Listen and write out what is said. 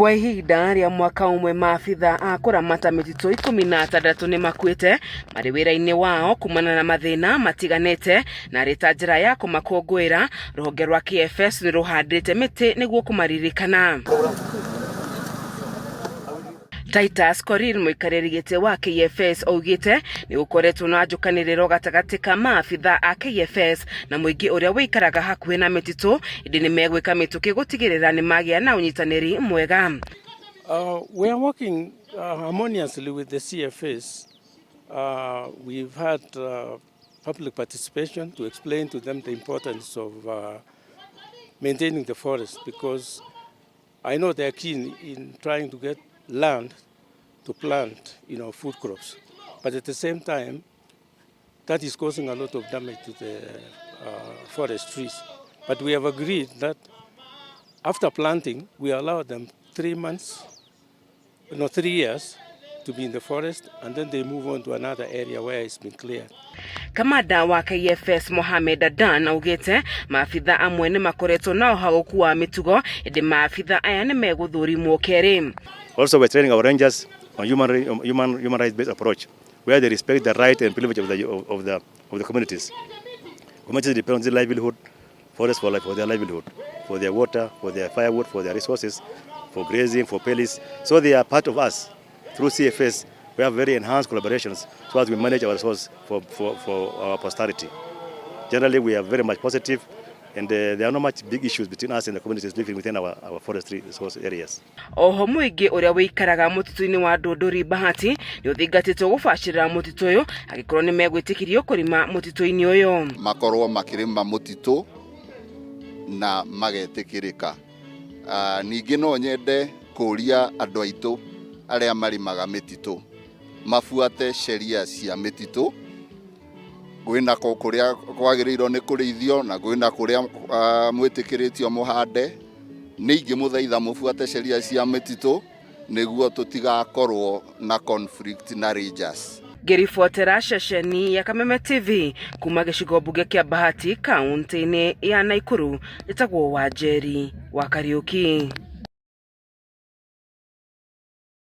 Kwa ihinda rĩa mwaka umwe maabitha a KURAMATA mĩtitũ 16 nĩ makuĩte marĩ wĩra-inĩ wao kumana na mathĩna matiganĩte, na rĩta njĩra ya kũmakũngũĩra rũhonge rwa KFS nĩ rũhandĩte mĩtĩ nĩguo kũmaririkana. Titus Korir mũikarĩri gĩtĩ wa KFS oigĩte nĩ gũkoretwo na njũkanĩrĩro gatagatĩ ka maabitha a KFS na mũingĩ ũrĩa wĩikaraga hakuhĩ na mĩtitũ, ĩndĩ nĩ megwĩka mĩtũkĩ gũtigĩrĩra nĩ magĩa na ũnyitanĩri mwega. We are working harmoniously with the CFS. We've had public participation to explain to them the importance of maintaining the forest, because I know they are keen in trying to get land to plant, food crops, but at the same time, that is causing a lot of damage to the forest trees. But we have agreed that after planting, we allow them 3 years to be in the forest, and then they move on to another area where it's been cleared. Kamanda wa KFS Mohamed Adan augĩte maabitha amwe nĩ makoretwo na ũhagũku wa mĩtugo, ĩndĩ maabitha aya nĩ megũthũrimwo kerĩ. Also, we're training our rangers on human rights based approach, where they respect the right and privilege of the communities. Communities depend on their livelihood, forest for life, for their livelihood, for their water, for their firewood, for their resources, for grazing, for pellets. So they are part of us. Through CFS, we have very enhanced collaborations so as we manage our resources for our posterity. Generally, we are very much positive, and there are not much big issues between us and the communities living within our forestry resource areas. Oho mũingĩ ũrĩa wĩikaraga mũtitũ-inĩ wa Ndũndũri Bahati nĩ ũthingatĩtwo gũbacĩrĩra mũtitũ ũyũ, agĩkorwo nĩ megwĩtĩkĩrio kũrĩma mũtitũ-inĩ ũyũ. Makorwo makĩrĩma mũtitũ na magetĩkĩrĩka. Ningĩ no nyende kũria andũ aitũ arĩa marimaga mĩtitũ mabuate sheria cia mĩtitũ. Gwĩna kũrĩa kwagĩrĩirwo nĩ kũrĩithio na gwĩna kũrĩa mwĩtĩkĩrĩtio mũhande. Ningĩ mũthaitha mũbuate sheria cia mĩtitũ nĩguo tũtigakorwo na conflict na rangers. Ngĩribotera ceceni ya Kameme TV kuma gĩcigo mbunge kĩa Bahati kaunti-inĩ ya Naikuru, ĩtagwo Wanjeri wa Kariuki.